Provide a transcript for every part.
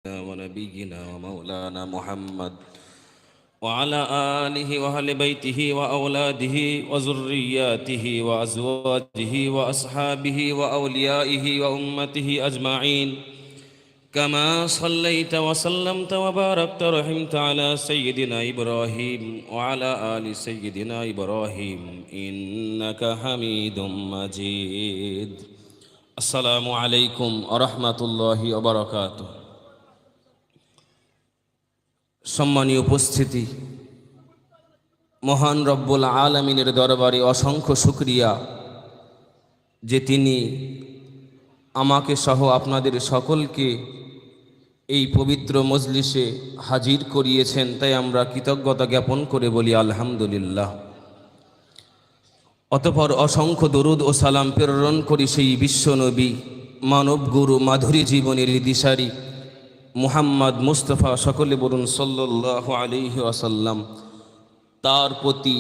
ونبينا ومولانا محمد وعلى آله وأهل بيته وأولاده وذرياته وأزواجه وأصحابه وأوليائه وأمته أجمعين كما صليت وسلمت وباركت رحمت على سيدنا إبراهيم وعلى آل سيدنا إبراهيم إنك حميد مجيد السلام عليكم ورحمة الله وبركاته সম্মানীয় উপস্থিতি, মহান রব্বুল আলামিনের দরবারে অসংখ্য শুকরিয়া যে তিনি আমাকে সহ আপনাদের সকলকে এই পবিত্র মজলিসে হাজির করিয়েছেন, তাই আমরা কৃতজ্ঞতা জ্ঞাপন করে বলি আলহামদুলিল্লাহ। অতঃপর অসংখ্য দরুদ ও সালাম প্রেরণ করি সেই বিশ্বনবী, মানব গুরু, মাধুরী জীবনের দিশারি মুহাম্মদ মুস্তফা, সকলে বলুন সাল্লাল্লাহু আলাইহি ওয়াসাল্লাম, তার প্রতি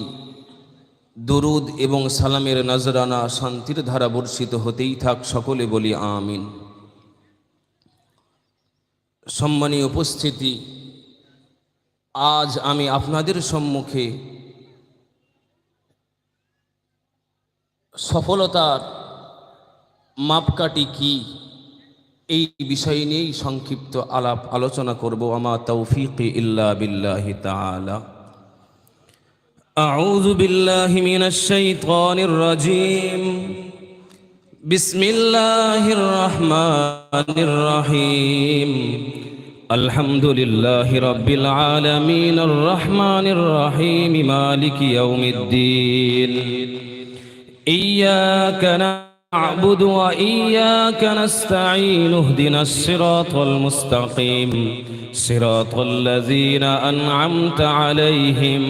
দরুদ এবং সালামের নজরানা শান্তির ধারা বর্ষিত হতেই থাক, সকলে বলি আমিন। সম্মানীয় উপস্থিতি, আজ আমি আপনাদের সম্মুখে সফলতার মাপকাঠি কি এই বিষয় নিয়েই সংক্ষিপ্ত আলোচনা করব। আমা তৌফিকি ইল্লা বিল্লাহি তাআলা। আউযু বিল্লাহি মিনাশ শাইতানির রাজীম। বিসমিল্লাহির রহমানির রহিম। আলহামদুলিল্লাহি রাব্বিল আলামিনির রহমানির রহিম মালিকি ইয়াউমিদ্দিন। ইয়্যাকা نعبد وإياك نستعين اهدنا الصراط المستقيم صراط الذين أنعمت عليهم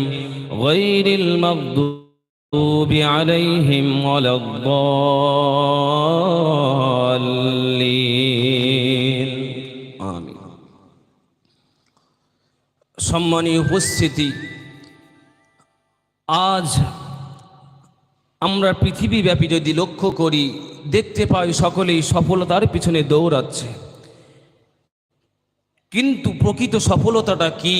غير المغضوب عليهم ولا الضالين آمين। সম্মানীয় উপস্থিতি, আজ আমরা পৃথিবীব্যাপী যদি লক্ষ্য করি, দেখতে পাই সকলেই সফলতার পিছনে দৌড়াচ্ছে, কিন্তু প্রকৃত সফলতাটা কি,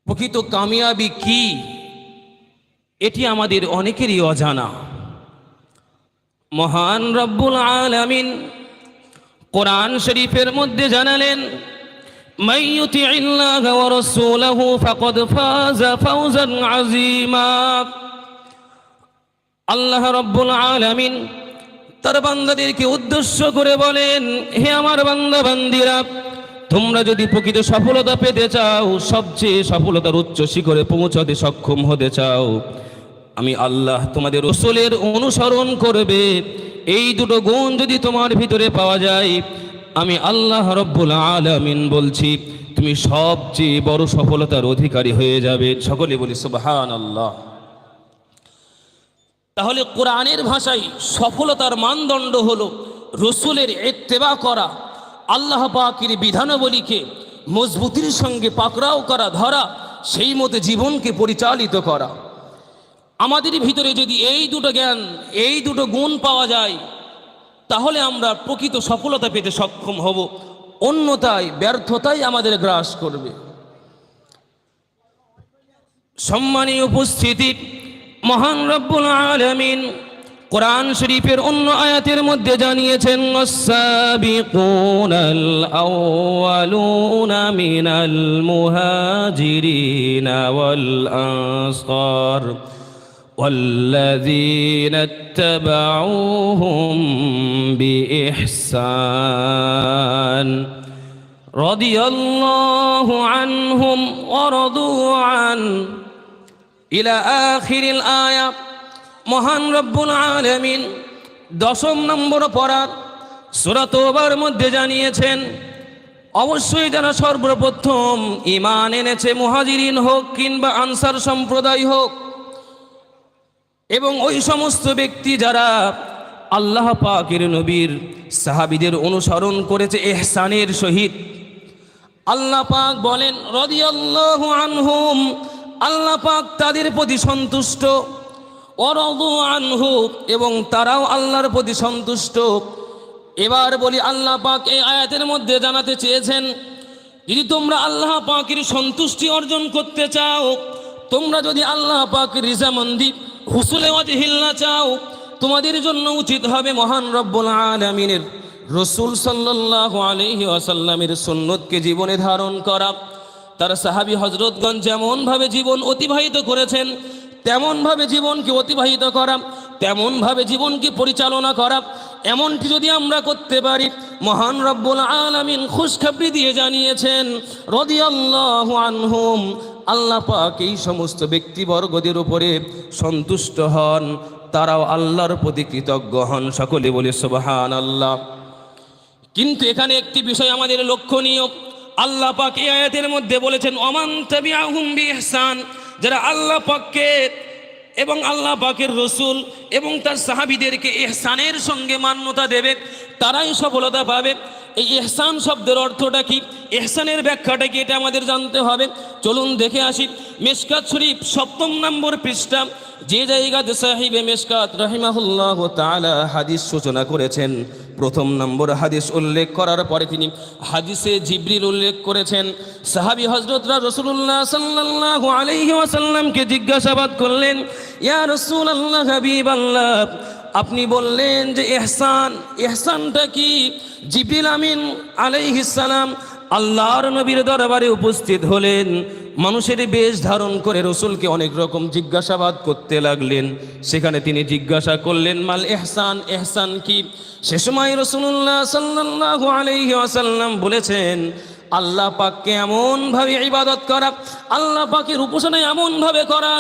প্রকৃত কামিয়াবি কি, এটি আমাদের অনেকেরই অজানা। মহান রব্বুল আলামিন কোরআন শরীফের মধ্যে জানালেন, মান ইউতিইল্লাহা ওয়া রাসূলাহু ফাকাদ ফাযা ফাওজান আযীমা। আল্লাহ রব্বুল আলামিন তার বান্দাদেরকে উদ্দেশ্য করে বলেন, হে আমার বান্দা বান্দিরা, তোমরা যদি প্রকৃত সফলতা পেতে চাও, সবচেয়ে সফলতার উচ্চ শিখরে পৌঁছাতে সক্ষম হতে চাও, আমি আল্লাহ তোমাদের রাসূলের অনুসরণ করবে। এই দুটো গুণ যদি তোমার ভিতরে পাওয়া যায়, আমি আল্লাহ রব্বুল আলামিন বলছি, তুমি সবচেয়ে বড় সফলতার অধিকারী হয়ে যাবে। সকলে বলি সুবহানাল্লাহ। তাহলে কোরআনের ভাষায় সফলতার মানদণ্ড হলো রসুলের ইত্তেবা করা, আল্লাহ পাকের বিধানাবলীকে মজবুতির সঙ্গে পাকড়াও করা, ধরা, সেই মতো জীবনকে পরিচালিত করা। আমাদের ভিতরে যদি এই দুটো জ্ঞান, এই দুটো গুণ পাওয়া যায়, তাহলে আমরা প্রকৃত সফলতা পেতে সক্ষম হব। অন্যথায় ব্যর্থতাই আমাদের গ্রাস করবে। সম্মানীয় উপস্থিতি, মহান রব্বুল আলামিন কোরআন শরীফের অন্য আয়াতের মধ্যে জানিয়েছেন, ওয়াস-সাবিকুনাল আউয়ালুনা মিনাল মুহাজিরিনা ওয়াল আনসার ওয়াল্লাযীনা ইত্তাবাউহুম বিইহসান রাদিয়াল্লাহু আনহুম ওয়া রাদু আন ইলা আখিরিল আয়া। মহান রব্বুল আলামিন 10 নম্বর পারার সূরা তওবার মধ্যে জানিয়েছেন, অবশ্যই যারা সর্বপ্রথম ঈমান এনেছে, মুহাজিরিন হোক কিংবা আনসার সম্প্রদায় হোক, এবং ওই সমস্ত ব্যক্তি যারা আল্লাহ পাকের নবীর সাহাবীদের অনুসরণ করেছে ইহসানের সহিত, আল্লাহ পাক বলেন রাদিয়াল্লাহু আনহুম, আল্লাহ পাক তাদের প্রতি সন্তুষ্ট, ওয়ারাদু আনহু, এবং তারাও আল্লাহর প্রতি সন্তুষ্ট। এবার বলি, আল্লাহ পাক এই আয়াতের মধ্যে জানাতে চেয়েছেন, যদি তোমরা আল্লাহ পাকের সন্তুষ্টি অর্জন করতে চাও, তোমরা যদি আল্লাহ পাকের রিজামন্দি হুসুলে ওয়াজহিল্লাহ চাও, তোমাদের জন্য উচিত হবে মহান রব্বুল আলামিনের রসুল সাল্লাল্লাহু আলাইহি ওয়াসাল্লামের সুন্নতকে জীবনে ধারণ করা। তার সাহাবী হযরতগণ যেমনভাবে জীবন অতিবাহিত করেছেন তেমনভাবে জীবনকে অতিবাহিত করা, তেমনভাবে জীবনকে পরিচালনা করা। এমনটি যদি আমরা করতে পারি, মহান রব্বুল আলামিন খুশখবরি দিয়ে জানিয়েছেন রাদিয়াল্লাহু আনহুম, আল্লাহ পাক এই সমস্ত ব্যক্তিবর্গদের উপরে সন্তুষ্ট হন, তারাও আল্লাহর প্রতি কৃতজ্ঞ হন। সকলে বলে সুবহানাল্লাহ। কিন্তু এখানে একটি বিষয় আমাদের লক্ষণীয়, আল্লাহ পাক এই আয়াতের মধ্যে বলেছেন ওমান তাবিআহুম বিইহসান, যারা আল্লাহ পাককে এবং আল্লাহ পাকের রসুল এবং তার সাহাবীদেরকে ইহসানের সঙ্গে মান্যতা দেবে, তারাই সফলতা পাবে। এই ইহসান শব্দের অর্থটা কি, ইহসানের ব্যাখ্যাটা কি, এটা আমাদের জানতে হবে। চলুন দেখে আসি। মিশকাত শরীফ 7 নম্বর পৃষ্ঠা, যে জায়গাতে সাহিবে মিশকাত রাহিমাহুল্লাহ তাআলা হাদিস সূচনা করেছেন, 1 নম্বর হাদিস উল্লেখ করার পরে তিনি হাদিসে জিবরিল উল্লেখ করেছেন। সাহাবী হযরতরা রাসূলুল্লাহ সাল্লাল্লাহু আলাইহি ওয়াসাল্লামকে জিজ্ঞাসাবাদ করলেন, ইয়া রাসূলুল্লাহ, হাবিবাল্লাহ, আপনি বললেন যে ইহসান, ইহসানটা কি? জিবরিল আমিন আলাইহিস সালাম আল্লাহর নবীর দরবারে উপস্থিত হলেন, মানুষের বেশ ধারণ করে রসুলকে অনেক রকম জিজ্ঞাসাবাদ করতে লাগলেন। সেখানে তিনি জিজ্ঞাসা করলেন, মাল ইহসান, ইহসান কি? সে সময় রাসূলুল্লাহ সাল্লাল্লাহু আলাইহি ওয়াসাল্লাম বলেছেন, আল্লাহ পাককে এমনভাবে ইবাদত করা, আল্লাহ পাকের উপাসনা এমনভাবে করা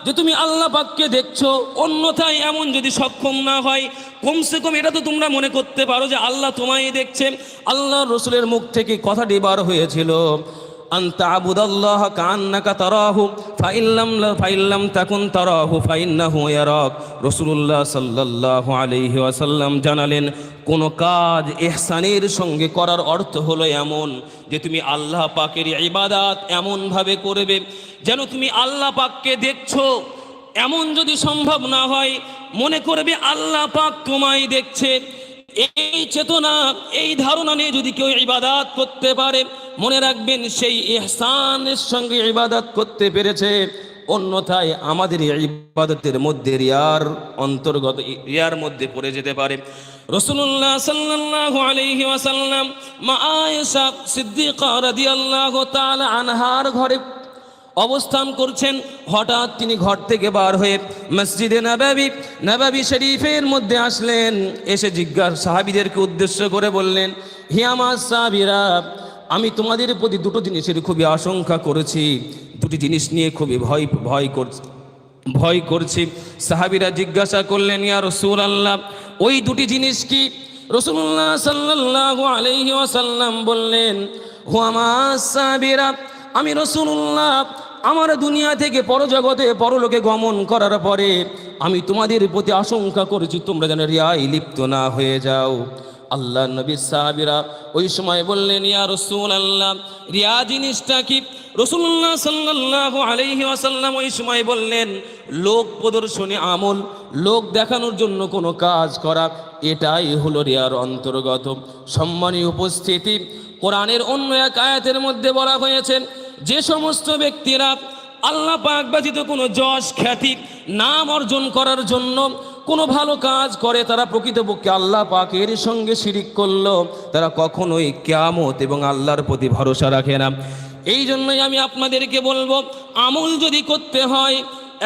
যে তুমি আল্লাহ পাককে দেখছো, অন্যথায় এমন যদি সক্ষম না হয়, কমসে কম এটা তো তোমরা মনে করতে পারো যে আল্লাহ তোমায় দেখছেন। আল্লাহ রসুলের মুখ থেকে কথাটি বার হয়েছিল, আনতা আবুদাল্লাহ কান্নাকা তারাহু ফাইল্লাম তাকুন তারাহু ফাইন্নাহু ইয়ারাক। রাসূলুল্লাহ সাল্লাল্লাহু আলাইহি ওয়াসাল্লাম জানালেন, কোন কাজ ইহসানের সঙ্গে করার অর্থ হলো এমন যে তুমি আল্লাহ পাকের ইবাদত এমনভাবে করবে যেন তুমি আল্লাহ পাককে দেখছো। এমন যদি সম্ভব না হয়, মনে করবে আল্লাহ পাক তোমায় দেখছে। এই চেতনা, এই ধারণা নিয়ে যদি কেউ ইবাদত করতে পারে, মনে রাখবেন সেই ইহসানের সঙ্গে ইবাদত করতে পেরেছে। অন্যথায় আমাদের ইবাদতের মধ্যে রিয়ার অন্তর্গত, রিয়ার মধ্যে পড়ে যেতে পারে। রাসূলুল্লাহ সাল্লাল্লাহু আলাইহি ওয়াসাল্লাম মা আয়েশা সিদ্দিকা রাদিয়াল্লাহু তাআলা আনহার ঘরে অবস্থান করছেন। হঠাৎ তিনি ঘর থেকে বার হয়ে মসজিদে নববী শরীফের মধ্যে আসলেন। এসে সাহাবীদেরকে উদ্দেশ্য করে বললেন, হে আমার সাহাবীরা, আমি তোমাদের প্রতি দুটো জিনিসের খুবই আশঙ্কা করেছি, দুটি জিনিস নিয়ে খুবই ভয় করছি। সাহাবীরা জিজ্ঞাসা করলেন, ইয়া রাসূলুল্লাহ, ওই দুটি জিনিস কি? রাসূলুল্লাহ সাল্লাল্লাহু আলাইহি ওয়াসাল্লাম বললেন, হু আমার সাহাবীরা, আমি রাসূলুল্লাহ আমার দুনিয়া থেকে পরজগতে পরলোকে গমন করার পরে আমি তোমাদের প্রতি আশঙ্কা করেছি তোমরা যেন রিয়ায় লিপ্ত না হয়ে যাও। আল্লাহ নবী সাহাবীরা ওই সময় বললেন, ইয়া রাসূলুল্লাহ, রিয়া জিনিসটা কি? রাসূলুল্লাহ সাল্লাল্লাহু আলাইহি ওয়াসাল্লাম ওই সময় বললেন, লোক প্রদর্শনী আমল, লোক দেখানোর জন্য কোনো কাজ করা, এটাই হলো রিয়ার অন্তর্গত। সম্মানীয় উপস্থিতি, কোরআনের অন্য এক আয়াতের মধ্যে বলা হয়েছে, যে সমস্ত ব্যক্তিরা আল্লাহ পাক ব্যতীত কোনো যশ খ্যাতি নাম অর্জন করার জন্য কোনো ভালো কাজ করে, তারা প্রকৃতপক্ষে আল্লাহ পাকের সঙ্গে শিরিক করলো, তারা কখনোই কিয়ামত এবং আল্লাহর প্রতি ভরসা রাখে না। এই জন্যই আমি আপনাদেরকে বলবো, আমল যদি করতে হয়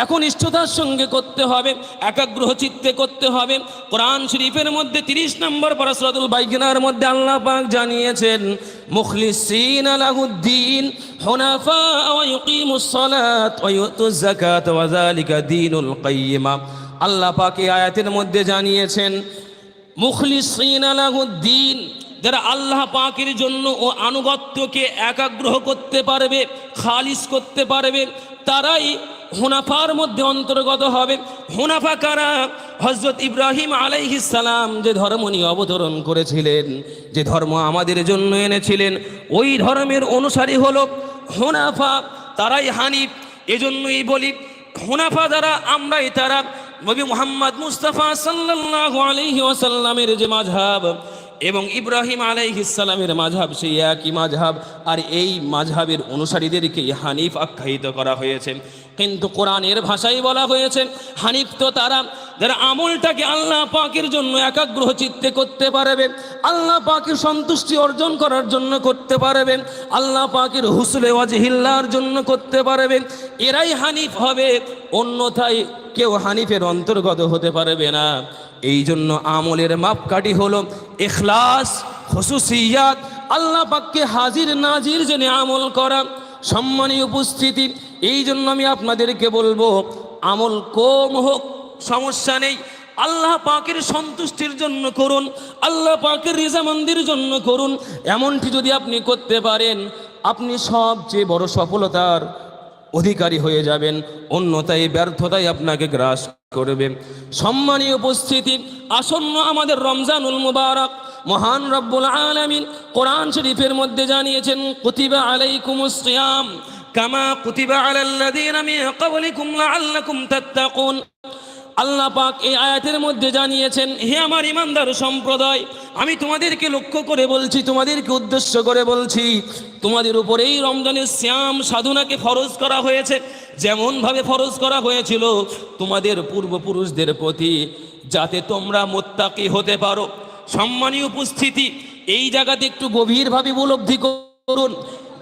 একনিষ্ঠতার সঙ্গে করতে হবে, একাগ্রহ চিত্তে করতে হবে। কোরআন শরীফের মধ্যে 30 নম্বর পারা সূরাতুল বাইয়িনার মধ্যে আল্লাহ পাক জানিয়েছেন, মুখলিসিনা লাহুদ্দিন হুনাফা ওয়া ইউকিমুস সালাত ওয়া ইউতুজ যাকাত ওয়া যালিকা দীনুল কাইয়্যিমা। আল্লাহ পাক এই আয়াতের মধ্যে জানিয়েছেন, মুখলিসিনা লাহুদ্দিন, যারা আল্লাহ পাকের জন্য ও আনুগত্যকে একাগ্রহ করতে পারবে, খালিস করতে পারবে, তারাই হুনাফার মধ্যে অন্তর্গত হবে। হুনাফা কারা? হযরত ইব্রাহিম আলাইহিস সালাম যে ধর্ম নিয়ে অবতরণ করেছিলেন, যে ধর্ম আমাদের জন্য এনেছিলেন, ওই ধর্মের অনুসারী হলো হুনাফা, তারাই হানিফ। এজন্যই বলি, হুনাফা যারা, আমরাই তারা। নবী মুহাম্মদ মুস্তাফা সাল্লাল্লাহু আলাইহি ওয়াসাল্লামের যে মাযহাব, এবং ইব্রাহিম আলাইহিস সালামের মাযহাব সেই একই মাযহাব, আর এই মাযহাবের অনুসারীদেরকেই হানিফ আখ্যায়িত করা হয়েছে। কিন্তু কোরআনের ভাষায় বলা হয়েছে হানিফ তো তারা যারা আমলটাকে আল্লাহ পাকের জন্য একাগ্র চিত্তে করতে পারবে, আল্লাহ পাকের সন্তুষ্টি অর্জন করার জন্য করতে পারবেন, আল্লাহ পাকের হুসনে ওয়াজহিল্লাহর জন্য করতে পারবেন, এরাই হানিফ হবে, অন্যথায় কেউ হানিফের অন্তর্গত হতে পারবে না। এই জন্য আমলের মাপকাঠি হলো ইখলাস, খুশুসিয়াত, আল্লাহ পাককে হাজির নাজির জেনে আমল করা। সম্মানীয় উপস্থিতি, এই জন্য আমি আপনাদেরকে বলবো আমল কম হোক সমস্যা নেই, আল্লাহ পাকের সন্তুষ্টির জন্য করুন, আল্লাহ পাকের রিজামন্দির জন্য করুন। এমনটি যদি আপনি করতে পারেন আপনি সবচেয়ে বড় সফলতার অধিকারী হয়ে যাবেন, অন্যথায় ব্যর্থতাই আপনাকে গ্রাস করবে। সম্মানীয় উপস্থিতি, আসন্ন আমাদের রমজানুল মুবারক, মহান রব্বুল আলামিন কোরআন শরীফের মধ্যে জানিয়েছেন কুতিবা আলাইকুমুস সিয়াম কামা কুতিবা আলাল্লাযীনা মিন ক্বাবলিকুম লাআল্লাকুম তাত্তাকুন। আল্লাহ পাক এই আয়াতের মধ্যে জানিয়েছেন, হে আমার ইমানদার সম্প্রদায়, আমি তোমাদেরকে লক্ষ্য করে বলছি, তোমাদেরকে উদ্দেশ্য করে বলছি, তোমাদের উপর এই রমজানের সিয়াম সাধনাকে ফরজ করা হয়েছে, যেমনভাবে ফরজ করা হয়েছিল তোমাদের পূর্বপুরুষদের প্রতি, যাতে তোমরা মুত্তাকি হতে পারো। সম্মানীয় উপস্থিতি, এই জায়গাতে একটু গভীরভাবে উপলব্ধি করুন,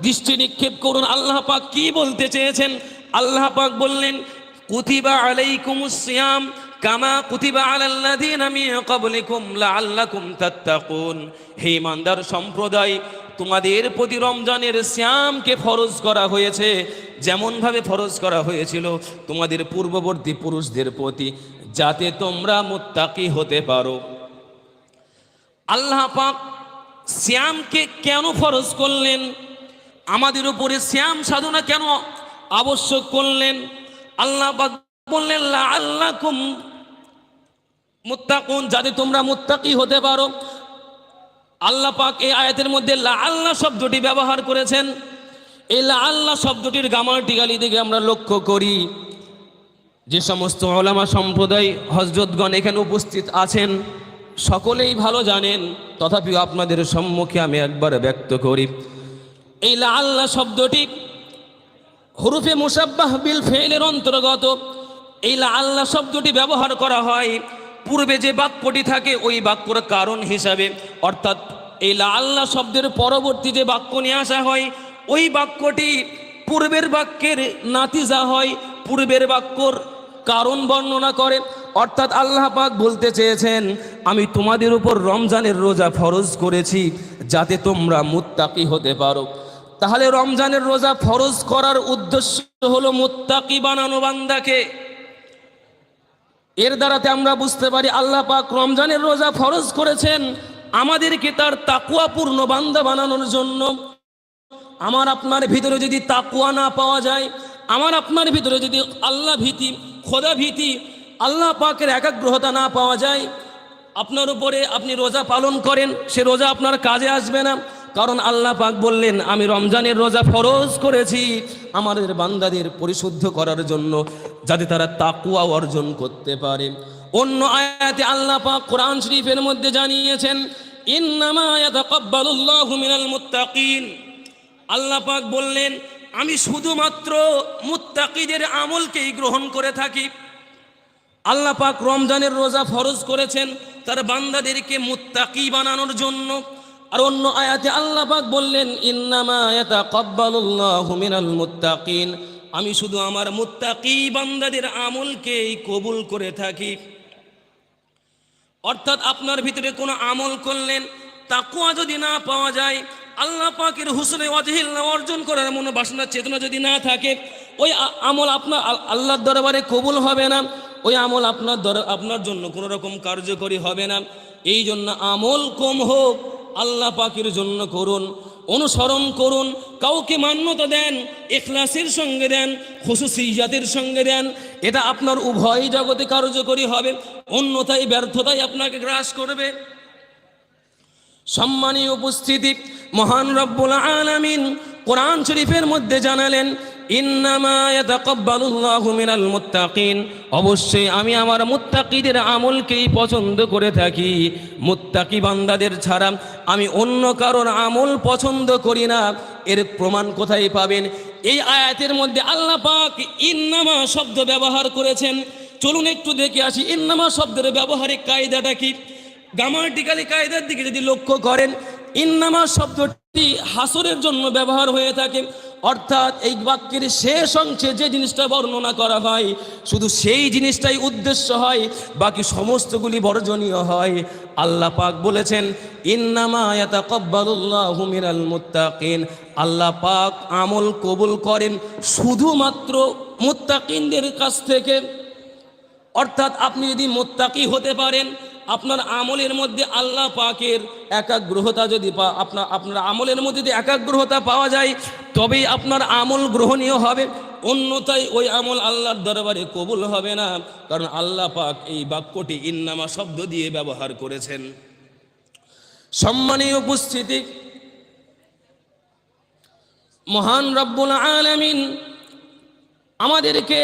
দৃষ্টি নিক্ষেপ করুন আল্লাহ পাক কি বলতে চেয়েছেন। আল্লাহ পাক বললেন কুতিবা আলাইকুমুস সিয়াম কামা কুতিবা আলাল্লাযীনা মিন ক্বাবলিকুম লাআল্লাকুম তাত্তাকুন। হে ইমানদার সম্প্রদায়, তোমাদের প্রতি রমজানের সিয়ামকে ফরজ করা হয়েছে, যেমনভাবে ফরজ করা হয়েছিল তোমাদের পূর্ববর্তী পুরুষদের প্রতি, যাতে তোমরা মুত্তাকি হতে পারো। আল্লাহ পাক সিয়ামকে কেন ফরজ করলেন, আমাদের উপরে সিয়াম সাধনা কেন আবশ্যক করলেন? আল্লাহ পাক বললেন লাআল্লাকুম মুত্তাকুন, যাতে তোমরা মুত্তাকি হতে পারো। আল্লাহ পাক এই আয়াতের মধ্যে লাআল্লাহ শব্দটি ব্যবহার করেছেন। এই লাআল্লাহ শব্দটির গ্রামাটিক্যালি দিকে আমরা লক্ষ্য করি, যে সমস্ত উলামা সম্প্রদায় হযরতগণ এখানে উপস্থিত আছেন সকলেই ভালো জানেন, তথাপিও আপনাদের সম্মুখে আমি একবার ব্যক্ত করি। এই লাআল্লাহ শব্দটি হুরুফে মুশাব্বাহ বিল ফেলের অন্তর্গত। এই লাআল্লাহ শব্দটি ব্যবহার করা হয় পূর্বে যে বাক্যটি থাকে ওই বাক্যর কারণ হিসাবে, অর্থাৎ এই লাআল্লাহ শব্দের পরবর্তী যে বাক্য নিয়ে আসা হয় ওই বাক্যটি পূর্বের বাক্যের নাতিজা হয়, পূর্বের বাক্যর কারণ বর্ণনা করে। অর্থাৎ আল্লাহ পাক বলতে চেয়েছেন আমি তোমাদের উপর রমজানের রোজা ফরজ করেছি যাতে তোমরা মুত্তাকি হতে পারো। তাহলে রমজানের রোজা ফরজ করার উদ্দেশ্য হলো মুত্তাকি বানানো বান্দাকে। এর দ্বারাতে আমরা বুঝতে পারি আল্লাহ পাক রমজানের রোজা ফরজ করেছেন আমাদেরকে তার তাকওয়াপূর্ণ বান্দা বানানোর জন্য। আমার আপনার ভিতরে যদি তাকওয়া না পাওয়া যায়, আমার আপনার ভিতরে যদি আল্লাহ ভীতি, খোদা ভীতি, আল্লাহ পাকের একাগ্রতা না পাওয়া যায়, আপনার উপরে আপনি রোজা পালন করেন, সে রোজা আপনার কাজে আসবে না। কারণ আল্লাহ পাক বললেন আমি রমজানের রোজা ফরজ করেছি আমাদের বান্দাদের পরিশুদ্ধ করার জন্য, যাতে তারা তাকওয়া অর্জন করতে পারে। অন্য আয়াতে আল্লাহ পাক কোরআন শরীফের মধ্যে জানিয়েছেন ইন্নামা ইয়াতাকাব্বালুল্লাহু মিনাল মুত্তাকিন। আল্লাহ পাক বললেন আমি শুধুমাত্র মুত্তাকিদের আমলকেই গ্রহণ করে থাকি। আল্লাহ পাক রমজানের রোজা ফরজ করেছেন তার বান্দাদেরকে মুত্তাকি বানানোর জন্য। আর অন্য আয়াতে আল্লাহ পাক বললেন ইন্নামা ইয়াতাকাব্বালুল্লাহু মিনাল মুত্তাকিন, আমি শুধু আমার মুত্তাকি বান্দাদের আমলকেই কবুল করে থাকি। অর্থাৎ আপনার ভিতরে কোনো আমল করলেন, তাকওয়া যদি না পাওয়া যায়, আল্লাহ পাকের হুসনে ওয়াজহিল্লাহ অর্জন করার মনোবাসনা চেতনা যদি না থাকে, ওই আমল আপনার আল্লাহর দরবারে কবুল হবে না, ওই আমল আপনার জন্য কোনো রকম কার্যকরী হবে না। এই জন্য আমল কম হোক আল্লাহ পাকের জন্য করুন, অনুসরণ করুন, কাউকে মান্যতা দেন, ইখলাসের সঙ্গে দেন, খুশুসিয়াতের সঙ্গে দেন, এটা আপনার উভয় জগতে কার্যকরী হবে, অন্যথায় ব্যর্থতাই আপনাকে গ্রাস করবে। সম্মানীয় উপস্থিতি, মহান রব্বুল আলামিন কোরআন শরীফের মধ্যে জানালেন ইন্নামা ইয়াতাকাব্বালুল্লাহু মিনাল মুত্তাকিন, অবশ্যই আমি আমার মুত্তাকিদের আমলকেই পছন্দ করে থাকি। মুত্তাকি বান্দাদের ছাড়া আমি অন্য কারোর আমল পছন্দ করি না। এর প্রমাণ কোথায় পাবেন? এই আয়াতের মধ্যে আল্লাহ পাক ইন্নামা শব্দ ব্যবহার করেছেন। চলুন একটু দেখে আসি ইন্নামা শব্দের ব্যবহারিক কায়দাটা কি। গ্রামাটিক্যালি কায়দার দিকে যদি লক্ষ্য করেন, ইন্নামা শব্দটি হাসরের জন্য ব্যবহার হয়ে থাকে, অর্থাৎ এই বাক্যের শেষ অংশে যে জিনিসটা বর্ণনা করা হয় শুধু সেই জিনিসটাই উদ্দেশ্য হয়, বাকি সমস্তগুলি বর্জনীয় হয়। আল্লাহ পাক বলেছেন ইন্নামা ইয়াতাকাব্বালুল্লাহু মিনাল মুত্তাকিন, আল্লাহ পাক আমল কবুল করেন শুধুমাত্র মুত্তাকিনদের কাছ থেকে। অর্থাৎ আপনি যদি মুত্তাকি হতে পারেন, আপনার আমলের মধ্যে আল্লাহ পাকের একাগ্রহতা যদি আপনার আমলের মধ্যে যদি একাগ্রহতা পাওয়া যায়, তবেই আপনার আমল গ্রহণীয় হবে, অন্যথায় ওই আমল আল্লাহর দরবারে কবুল হবে না। কারণ আল্লাহ পাক এই বাক্যটি ইন্নামা শব্দ দিয়ে ব্যবহার করেছেন। সম্মানীয় উপস্থিতি, মহান রব্বুল আলামিন আমাদেরকে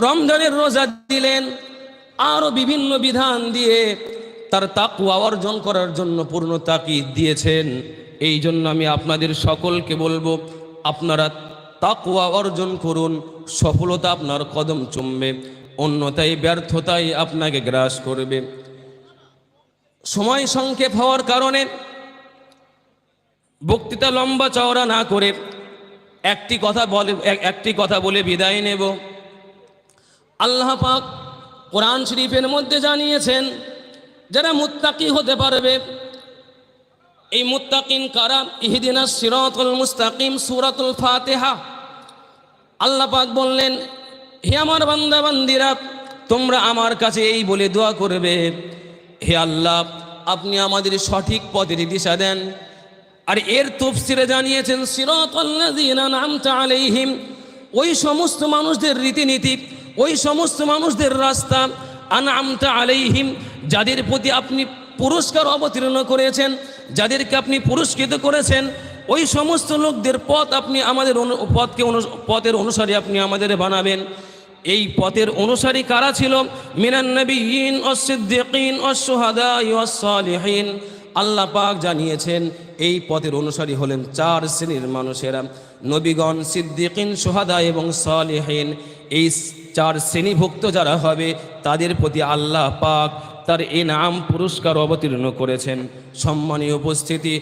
রমজানের রোজা দিলেন, আরও বিভিন্ন বিধান দিয়ে তার তাকওয়া অর্জন করার জন্য পূর্ণ তাকিদ দিয়েছেন। এই জন্য আমি আপনাদের সকলকে বলবো, আপনারা তাকওয়া অর্জন করুন, সফলতা আপনার কদম চুমবে, অন্যথায় ব্যর্থতাই আপনাকে গ্রাস করবে। সময় সংক্ষেপ হওয়ার কারণে বক্তৃতা লম্বা চওড়া না করে একটি কথা বলে বিদায় নেব। আল্লাহ পাক কোরআন শরীফের মধ্যে জানিয়েছেন যারা মুত্তাকি হতে পারবে। এই মুত্তাকিন কারা? ইহদিনাস সিরাতাল মুস্তাকিম, সূরাতুল ফাতিহা। আল্লাহ পাক বললেন, হে আমার বান্দা বান্দিরা, তোমরা আমার কাছে এই বলে দোয়া করবে, হে আল্লাহ আপনি আমাদের সঠিক পথের দিশা দেন। আর এর তাফসীরে জানিয়েছেন সিরাতাল্লাযীনা আন'আমতা আলাইহিম, ওই সমস্ত মানুষদের রীতিনীতি, ওই সমস্ত মানুষদের রাস্তা, আন'আমতা আলাইহিম, যাদের প্রতি আপনি পুরস্কার অবতীর্ণ করেছেন, যাদেরকে আপনি পুরস্কৃত করেছেন, ওই সমস্ত লোকদের পথ আপনি আমাদের পথের অনুসারী আপনি আমাদের বানাবেন। এই পথের অনুসারী কারা ছিল? মিনান নবিয়্যিন ওয়াস সিদ্দিকিন ওয়াস শুহাদা ওয়াস সালিহিন। আল্লাহ পাক জানিয়েছেন এই পথের অনুসারী হলেন 4 শ্রেণীর মানুষেরা, নবীগণ, সিদ্দিকিন, শুহাদা এবং সালিহিন। এই 4 শ্রেণীভুক্ত যারা হবে তাদের প্রতি আল্লাহ পাক তার ইনাম পুরস্কার অবতীর্ণ করেছেন। সম্মানীয় উপস্থিতি,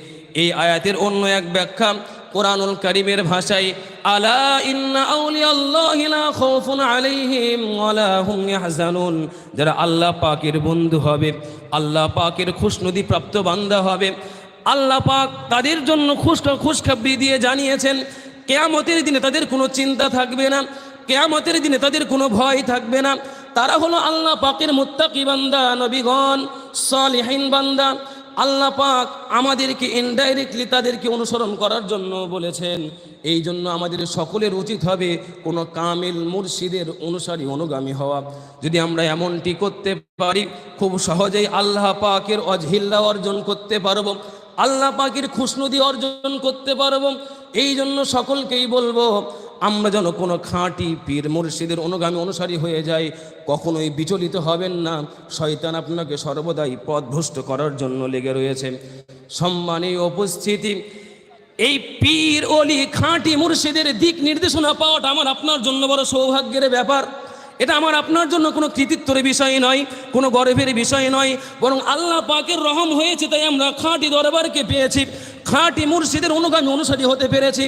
এই আয়াতের অন্য এক ব্যাখ্যা কোরআনুল কারীমের ভাষায়, আলা ইন্না আউলিয়াল্লাহি লা খাউফুন আলাইহিম ওয়া লা হুম ইয়াহজানুন, যারা আল্লাহ পাকের বন্ধু হবে, আল্লাহ পাকের খুশনদি প্রাপ্ত বান্দা হবে, আল্লাহ পাক তাদের জন্য খুশখবরি দিয়ে জানিয়েছেন কিয়ামতের দিনে তাদের কোনো চিন্তা থাকবে না, কিয়ামতের দিনে তাদের কোনো ভয় থাকবে না। তারা হলো আল্লাহ পাকের মুত্তাকি বান্দা, নবীগণ, সালিহিন বান্দা। আল্লাহ পাক আমাদেরকে ইনডাইরেক্টলি তাদেরকে অনুসরণ করার জন্য বলেছেন। এই জন্য আমাদের সকলের উচিত হবে কোনো কামিল মুর্শিদের অনুসারী অনুগামী হওয়া। যদি আমরা এমনটি করতে পারি, খুব সহজেই আল্লাহ পাকের ওয়াজহিল্লাহ অর্জন করতে পারবো, আল্লাহ পাকের খুশনুদি অর্জন করতে পারবো। এই জন্য সকলকেই বলবো, আমরা যেন কোনো খাঁটি পীর মুর্শিদের অনুগামী অনুসারী হয়ে যাই, কখনোই বিচলিত হবেন না। শয়তান আপনাকে সর্বদাই পথভ্রষ্ট করার জন্য লেগে রয়েছে। সম্মানীয় উপস্থিতি, এই পীর ওলি খাঁটি মুর্শিদের দিক নির্দেশনা পাওয়াটা আমার আপনার জন্য বড় সৌভাগ্যের ব্যাপার। এটা আমার আপনার জন্য কোনো কৃতিত্বের বিষয় নয়, কোনো গর্বের বিষয় নয়, বরং আল্লাহ পাকের রহম হয়েছে, তাই আমরা খাঁটি দরবারকে পেয়েছি, খাঁটি মুর্শিদের অনুগামী অনুসারী হতে পেরেছি।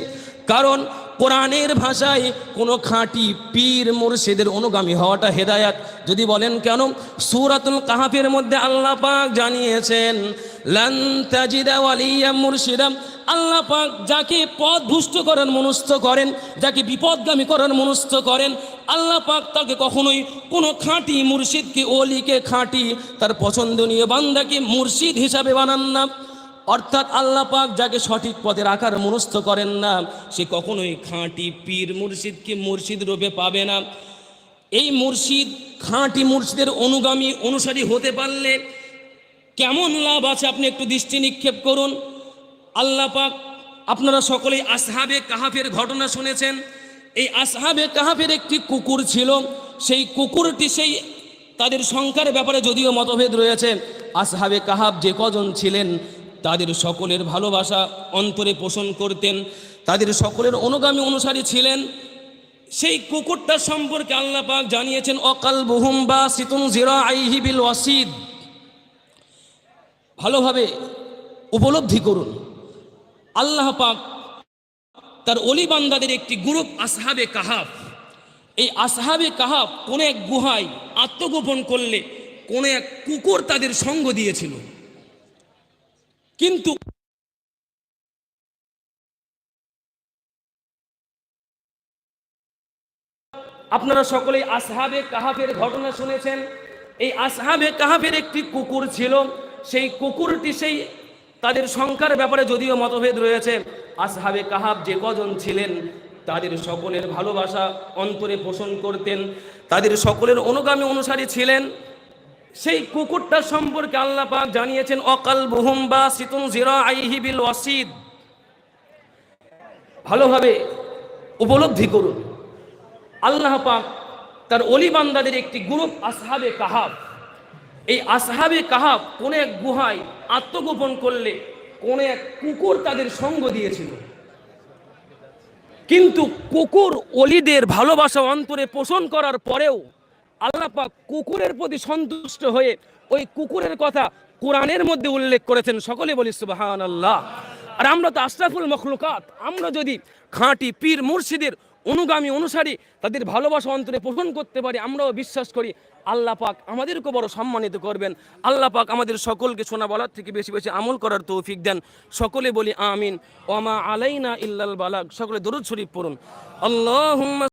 কারণ কোরআনের ভাষায় কোনো খাঁটি পীর মুর্শিদের অনুগামী হওয়াটা হেদায়াত। যদি বলেন কেন? সূরাতুল কাহফের মধ্যে আল্লাহ পাক জানিয়েছেন, লান তাজিদা ওয়ালিয়া মুরশিদা, আল্লাহ পাক যাকে পথভ্রষ্ট করার মনস্থ করেন, যাকে বিপদগামী করার মনস্থ করেন, আল্লাহ পাক তাকে কখনোই কোনো খাঁটি মুর্শিদকে, ওলিকে খাঁটি তার পছন্দনীয় বান্দাকে মুর্শিদ হিসাবে বানান না। অর্থাৎ আল্লাহ পাক যাকে সঠিক পথে রাখার মনস্থ করেন না, সে কখনোই খাঁটি পীর মুর্শিদকে মুর্শিদ রূপে পাবে না। এই মুর্শিদ, খাঁটি মুর্শিদের অনুগামী অনুসারী হতে পারলে কেমন লাভ আছে আপনি একটু দৃষ্টি নিক্ষেপ করুন। আল্লাহ পাক, আপনারা সকলেই আসহাবে কাহাফের ঘটনা শুনেছেন। এই আসহাবে কাহাফের একটি কুকুর ছিল, সেই কুকুরটি সেই তাদের সংখ্যার ব্যাপারে যদিও মতভেদ রয়েছে, আসহাবে কাহাফ যে কজন ছিলেন তাদের সকলের ভালোবাসা অন্তরে পোষণ করতেন, তাদের সকলের অনুগামী অনুসারী ছিলেন। সেই কুকুরটা সম্পর্কে আল্লাহ পাক জানিয়েছেন অকালবুহুম বাসিতুন যিরাআইহি বিল ওয়াসিদ। ভালোভাবে উপলব্ধি করুন, আল্লাহ পাক তার ওলি বান্দাদের একটি গ্রুপ আসহাবে কাহাফ, এই আসহাবে কাহাফ কোন এক গুহায় আত্মগোপন করলে কোন এক কুকুর তাদের সঙ্গ দিয়েছিল। কিন্তু আপনারা সকলেই আসহাবে কাহাফের ঘটনা শুনেছেন। এই আসহাবে কাহাফের একটি কুকুর ছিল, সেই কুকুরটি সেই তাদের সংখ্যার ব্যাপারে যদিও মতভেদ রয়েছে, আসহাবে কাহাফ যে কজন ছিলেন তাদের সকলের ভালোবাসা অন্তরে পোষণ করতেন, তাদের সকলের অনুগামী অনুসারী ছিলেন। সেই কুকুরটা সম্পর্কে আল্লাহ পাক জানিয়েছেন অকালবুহুম বাসিতুন যিরাআইহি বিল ওয়াসিদ। ভালোভাবে উপলব্ধি করুন, আল্লাহ পাক তার ওলি বান্দাদের একটি গ্রুপ আসহাবে কাহাফ, এই আসহাবে কাহাফ কোন এক গুহায় আত্মগোপন করলে কোন এক কুকুর তাদের সঙ্গ দিয়েছিল। কিন্তু কুকুর ওলিদের ভালোবাসা অন্তরে পোষণ করার পরেও আল্লাহ পাক কুকুরের প্রতি সন্তুষ্ট হয়ে ওই কুকুরের কথা কোরআনের মধ্যে উল্লেখ করেছেন। সকলে বলি সুবহানাল্লাহ। আর আমরা তো আশরাফুল মখলুকাত, আমরা যদি খাঁটি পীর মুর্শিদের অনুগামী অনুসারী তাদের ভালোবাসা অন্তরে পোষণ করতে পারি, আমরাও বিশ্বাস করি আল্লাহ পাক আমাদেরকে বড় সম্মানিত করবেন। আল্লাহ পাক আমাদের সকলকে শোনা বলার থেকে বেশি বেশি আমল করার তৌফিক দেন। সকলে বলি আমিন। ওয়া মা আলাইনা ইল্লাল বালাগ। সকলে দরুদ শরীফ পড়ুন। আল্লাহুম্মা